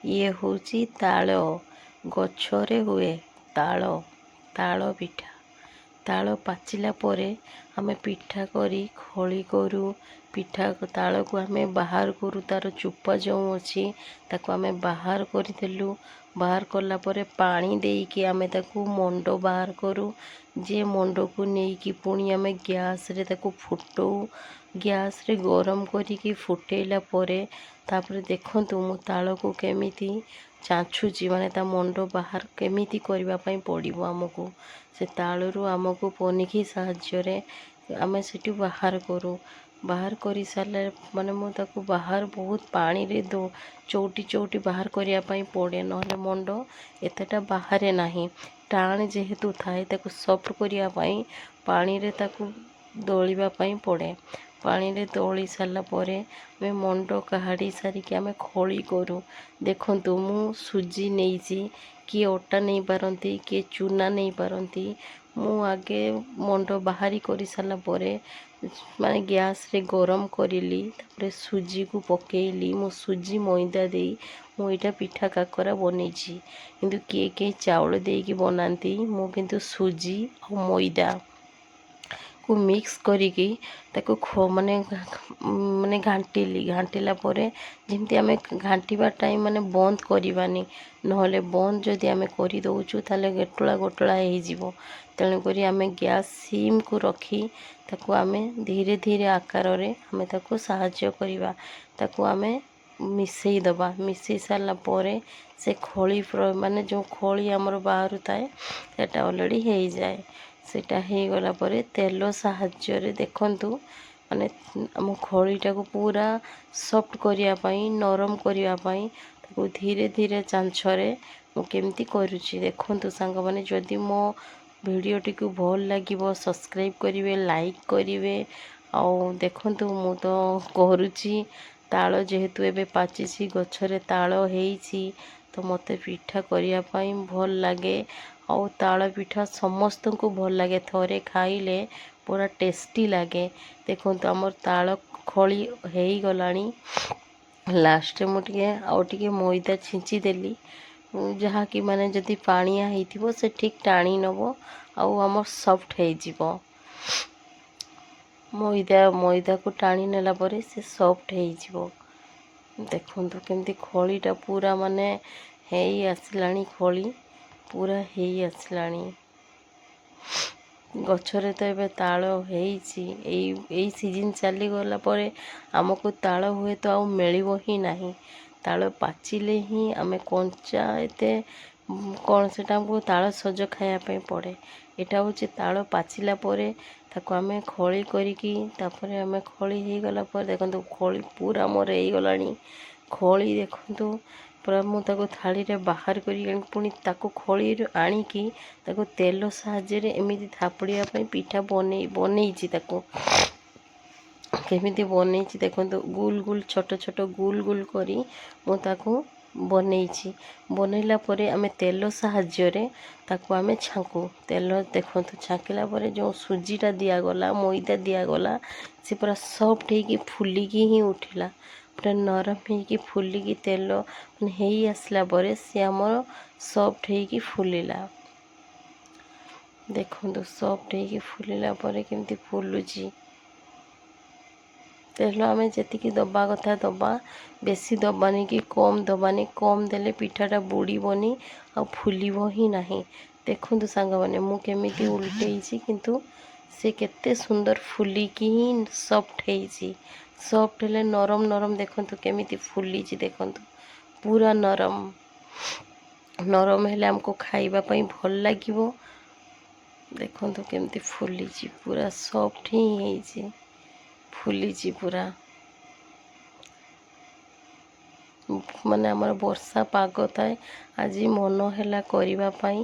ଇଏ ହେଉଛି ତାଳ, ଗଛରେ ହୁଏ ତାଳ, ତାଳ ପିଠା। ତାଳ ପାଚିଲା ପରେ ଆମେ ପିଠା କରି ଖଳି କରୁ। ପିଠା ତାଳକୁ ଆମେ ବାହାର କରୁ, ତା'ର ଚୋପା ଯେଉଁ ଅଛି ତାକୁ ଆମେ ବାହାର କରିଦେଲୁ। ବାହାର କଲା ପରେ ପାଣି ଦେଇକି ଆମେ ତାକୁ ମଣ୍ଡ ବାହାର କରୁ। ଯେ ମଣ୍ଡକୁ ନେଇକି ପୁଣି ଆମେ ଗ୍ୟାସରେ ତାକୁ ଫୁଟଉ। ଗ୍ୟାସରେ ଗରମ କରିକି ଫୁଟେଇଲା ପରେ ତାପରେ ଦେଖନ୍ତୁ ମୁଁ ତାଳକୁ କେମିତି ଚାଞ୍ଚୁଛି, ମାନେ ତା ମଣ୍ଡ ବାହାର କେମିତି କରିବା ପାଇଁ ପଡ଼ିବ ଆମକୁ। ସେ ତାଳରୁ ଆମକୁ ପନିକି ସାହାଯ୍ୟରେ ଆମେ ସେଠି ବାହାର କରୁ। ବାହାର କରି ସାରିଲା ମାନେ ମୁଁ ତାକୁ ବାହାର ବହୁତ ପାଣିରେ ଚଉଟି ଚଉଟି ବାହାର କରିବା ପାଇଁ ପଡ଼େ, ନହେଲେ ମଣ୍ଡ ଏତେଟା ବାହାରେ ନାହିଁ। ଟାଣ ଯେହେତୁ ଥାଏ ତାକୁ ସଫ୍ଟ କରିବା ପାଇଁ ପାଣିରେ ତାକୁ ଦଳିବା ପାଇଁ ପଡ଼େ। ପାଣିରେ ଦଳି ସାରିଲା ପରେ ଆମେ ମଣ୍ଡ କାଢ଼ି ସାରିକି ଆମେ ଖଳି କରୁ। ଦେଖନ୍ତୁ ମୁଁ ସୁଜି ନେଇଛି, କିଏ ଅଟା ନେଇପାରନ୍ତି, କିଏ ଚୁନା ନେଇପାରନ୍ତି। ମୁଁ ଆଗେ ମଣ୍ଡ ବାହାରି କରି ସାରିଲା ପରେ ମାନେ ଗ୍ୟାସରେ ଗରମ କରିଲି, ତାପରେ ସୁଜିକୁ ପକେଇଲି। ମୁଁ ସୁଜି ମଇଦା ଦେଇ ମୁଁ ଏଇଟା ପିଠା କାକରା ବନେଇଛି, କିନ୍ତୁ କିଏ କିଏ ଚାଉଳ ଦେଇକି ବନାନ୍ତି। ମୁଁ କିନ୍ତୁ ସୁଜି ଆଉ ମଇଦାକୁ ମିକ୍ସ କରିକି ତାକୁ ମାନେ ଘାଣ୍ଟିଲି। ଘାଣ୍ଟିଲା ପରେ ଯେମିତି ଆମେ ଘାଣ୍ଟିବା ଟାଇମ୍ ମାନେ ବନ୍ଦ କରିବାନି, ନହେଲେ ବନ୍ଦ ଯଦି ଆମେ କରିଦେଉଛୁ ତାହେଲେ ଗୋଟଳା ଗୋଟଳା ହେଇଯିବ। ତେଣୁକରି ଆମେ ଗ୍ୟାସ୍ ସିମ୍କୁ ରଖି ତାକୁ ଆମେ ଧୀରେ ଧୀରେ ଆକାରରେ ଆମେ ତାକୁ ସାହାଯ୍ୟ କରିବା। ତାକୁ ଆମେ ମିଶାଇ ଦେବା। ମିଶାଇ ସାରିଲା ପରେ ସେ ଖଳି ମାନେ ଯେଉଁ ଖଳି ଆମର ବାହାରୁଥାଏ ସେଟା ଅଲରେଡ଼ି ହେଇଯାଏ। ସେଟା ହେଇଗଲା ପରେ ତେଲ ସାହାଯ୍ୟରେ ଦେଖନ୍ତୁ ମାନେ ଆମ ଖଳିଟାକୁ ପୁରା ସଫ୍ଟ କରିବା ପାଇଁ, ନରମ କରିବା ପାଇଁ ତାକୁ ଧୀରେ ଧୀରେ ଚାଞ୍ଚରେ ମୁଁ କେମିତି କରୁଛି ଦେଖନ୍ତୁ ସାଙ୍ଗମାନେ। ଯଦି ମୋ ଭିଡ଼ିଓଟିକୁ ଭଲ ଲାଗିବ ସବସ୍କ୍ରାଇବ୍ କରିବେ, ଲାଇକ୍ କରିବେ। ଆଉ ଦେଖନ୍ତୁ ମୁଁ ତ କରୁଛି। ତାଳ ଯେହେତୁ ଏବେ ପାଚିଛି, ଗଛରେ ତାଳ ହେଇଛି, ତ ମୋତେ ପିଠା କରିବା ପାଇଁ ଭଲ ଲାଗେ। ଆଉ ତାଳ ପିଠା ସମସ୍ତଙ୍କୁ ଭଲ ଲାଗେ, ଥରେ ଖାଇଲେ ପୁରା ଟେଷ୍ଟି ଲାଗେ। ଦେଖନ୍ତୁ ଆମର ତାଳ ଖଳି ହେଇଗଲାଣି। ଲାଷ୍ଟରେ ମୁଁ ଆଉ ଟିକେ ମଇଦା ଛିଞ୍ଚି ଦେଲି, ଯାହାକି ମାନେ ଯଦି ପାଣିଆ ହେଇଥିବ ସେ ଠିକ୍ ଟାଣି ନେବ ଆଉ ଆମର ସଫ୍ଟ ହେଇଯିବ। ମଇଦାକୁ ଟାଣି ନେଲା ପରେ ସେ ସଫ୍ଟ ହେଇଯିବ। ଦେଖନ୍ତୁ କେମିତି ଖଳିଟା ପୁରା ମାନେ ହେଇ ଆସିଲାଣି, ଖଳି ପୁରା ହେଇ ଆସିଲାଣି। ଗଛରେ ତ ଏବେ ତାଳ ହେଇଛି। ଏଇ ସିଜିନ୍ ଚାଲିଗଲା ପରେ ଆମକୁ ତାଳ ହୁଏତ ଆଉ ମିଳିବ ହିଁ ନାହିଁ। ତାଳ ପାଚିଲେ ହିଁ ଆମେ କଞ୍ଚା ଏତେ କ'ଣ ସେଟା ଆମକୁ ତାଳ ସଜ ଖାଇବା ପାଇଁ ପଡ଼େ। ଏଇଟା ହେଉଛି ତାଳ ପାଚିଲା ପରେ ତାକୁ ଆମେ ଖଳି କରିକି ତାପରେ ଆମେ ଖଳି ହେଇଗଲା ପରେ ଦେଖନ୍ତୁ ଖଳି ପୁରା ଆମର ହେଇଗଲାଣି। ଖଳି ଦେଖନ୍ତୁ ପୁରା ମୁଁ ତାକୁ ଥାଳିରେ ବାହାର କରି ପୁଣି ତାକୁ ଖଳିରୁ ଆଣିକି ତାକୁ ତେଲ ସାହାଯ୍ୟରେ ଏମିତି ଥାପୁଡ଼ିବା ପାଇଁ ପିଠା ବନେଇଛି। ତାକୁ କେମିତି ବନେଇଛି ଦେଖନ୍ତୁ, ଗୁଲ ଗୁଲ ଛୋଟ ଛୋଟ ଗୁଲ ଗୁଲ କରି ମୁଁ ତାକୁ ବନେଇଛି। ବନେଇଲା ପରେ ଆମେ ତେଲ ସାହାଯ୍ୟରେ ତାକୁ ଆମେ ଛାଙ୍କୁ। ତେଲ ଦେଖନ୍ତୁ ଛାଙ୍କିଲା ପରେ ଯେଉଁ ସୁଜିଟା ଦିଆଗଲା, ମଇଦା ଦିଆଗଲା, ସେ ପୁରା ସଫ୍ଟ ହେଇକି ଫୁଲିକି ହିଁ ଉଠିଲା। ପୁରା ନରମ ହେଇକି ଫୁଲିକି ତେଲ ହେଇ ଆସିଲା ପରେ ସେ ଆମର ସଫ୍ଟ ହେଇକି ଫୁଲିଲା। ଦେଖନ୍ତୁ ସଫ୍ଟ ହେଇକି ଫୁଲିଲା ପରେ କେମିତି ଫୁଲୁଛି। ତେଲ ଆମେ ଯେତିକି ଦେବା କଥା ଦେବା, ବେଶୀ ଦେବାନି କି କମ୍ ଦେବାନି। କମ୍ ଦେଲେ ପିଠାଟା ବୁଡ଼ିବନି ଆଉ ଫୁଲିବ ହିଁ ନାହିଁ। ଦେଖନ୍ତୁ ସାଙ୍ଗମାନେ ମୁଁ କେମିତି ଉଲଟେଇଛି, କିନ୍ତୁ ସେ କେତେ ସୁନ୍ଦର ଫୁଲିକି ହିଁ ସଫ୍ଟ ହେଇଛି। ସଫ୍ଟ ହେଲେ ନରମ ନରମ ଦେଖନ୍ତୁ କେମିତି ଫୁଲିଛି। ଦେଖନ୍ତୁ ପୁରା ନରମ ନରମ ହେଲେ ଆମକୁ ଖାଇବା ପାଇଁ ଭଲ ଲାଗିବ। ଦେଖନ୍ତୁ କେମିତି ଫୁଲିଛି, ପୁରା ସଫ୍ଟ ହିଁ ହେଇଛି, ଫୁଲିଛି ପୁରା। ମାନେ ଆମର ବର୍ଷା ପାଗ ଥାଏ, ଆଜି ମନ ହେଲା କରିବା ପାଇଁ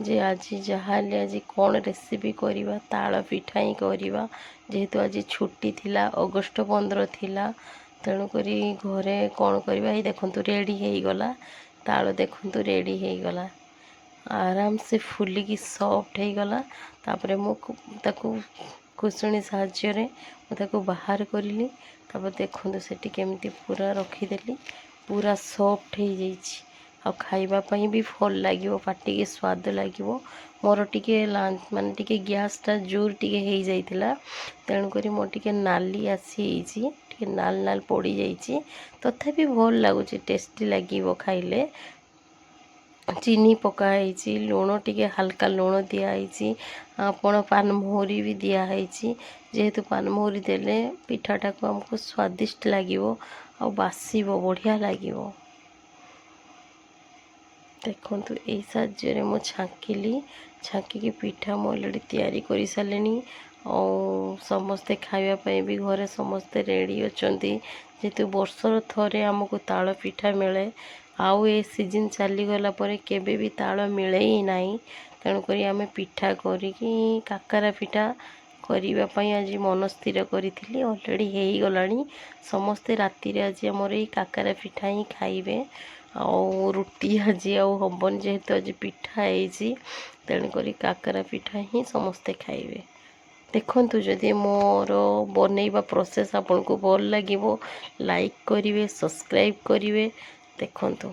ଯେ ଆଜି ଯାହା ହେଲେ ଆଜି କ'ଣ ରେସିପି କରିବା, ତାଳ ପିଠା ହିଁ କରିବା। ଯେହେତୁ ଆଜି ଛୁଟି ଥିଲା, ଅଗଷ୍ଟ 15 ଥିଲା, ତେଣୁକରି ଘରେ କ'ଣ କରିବା। ଏଇ ଦେଖନ୍ତୁ ରେଡ଼ି ହେଇଗଲା ତାଳ, ଦେଖନ୍ତୁ ରେଡ଼ି ହେଇଗଲା, ଆରାମସେ ଫୁଲିକି ସଫ୍ଟ ହେଇଗଲା। ତାପରେ ମୁଁ ତାକୁ ଖୁସୁଣି ସାହାଯ୍ୟରେ ମୁଁ ତାକୁ ବାହାର କରିଲି। ତାପରେ ଦେଖନ୍ତୁ ସେଠି କେମିତି ପୁରା ରଖିଦେଲି, पूरा सॉफ्ट हो जाइए आ खाइबापी भी भल लगे पाटिके स्वाद लगे मोर टिके माने टिके गैसटा जोर टिके हो जाइतिला तेणुक मोर टिके नाली आसी टिके नाल नाल पड़ी जाइए तथापि भल लगुच टेस्टी लगे खाइले चीनी पकाई लुण टिके हल्का लुण दिखाई आपण पानमहुरी भी दिखाई जेहेतु पानमहुरी देले पिठाटा को आमको स्वादिष्ट लगे आ बासीब बढ़िया लगे देखु यही साहाଯ୍ୟରେ ମୁଁ ଛାଙ୍କିଲି ଛାଙ୍କିକି ପିଠା ମୁଁ ଅଲରେଡ଼ି ତିଆରି କରିସାରିଲିଣି ଆଉ ସମସ୍ତେ ଖାଇବା ପାଇଁ ବି ଘରେ ସମସ୍ତେ ରେଡ଼ି ଅଛନ୍ତି ଯେହେତୁ ବର୍ଷର ଥରେ ଆମକୁ ତାଳ ପିଠା ମିଳେ ଆଉ ଏ ସିଜନ୍ ଚାଲିଗଲା ପରେ କେବେ ବି ତାଳ ମିଳେ ହିଁ ନାହିଁ ତେଣୁକରି ଆମେ ପିଠା କରିକି କାକରା ପିଠା କରିବା ପାଇଁ ଆଜି ମନ ସ୍ଥିର କରିଥିଲି ଅଲରେଡ଼ି ହେଇଗଲାଣି ସମସ୍ତେ ରାତିରେ ଆଜି ଆମର ଏଇ କାକରା ପିଠା ହିଁ ଖାଇବେ ଆଉ ରୁଟି ଆଜି ଆଉ ହବନି ଯେହେତୁ ଆଜି ପିଠା ହେଇଛି ତେଣୁକରି କାକରା ପିଠା ହିଁ ସମସ୍ତେ ଖାଇବେ ଦେଖନ୍ତୁ ଯଦି ମୋର ବନେଇବା ପ୍ରୋସେସ୍ ଆପଣଙ୍କୁ ଭଲ ଲାଗିବ ଲାଇକ୍ କରିବେ ସବସ୍କ୍ରାଇବ୍ କରିବେ ଦେଖନ୍ତୁ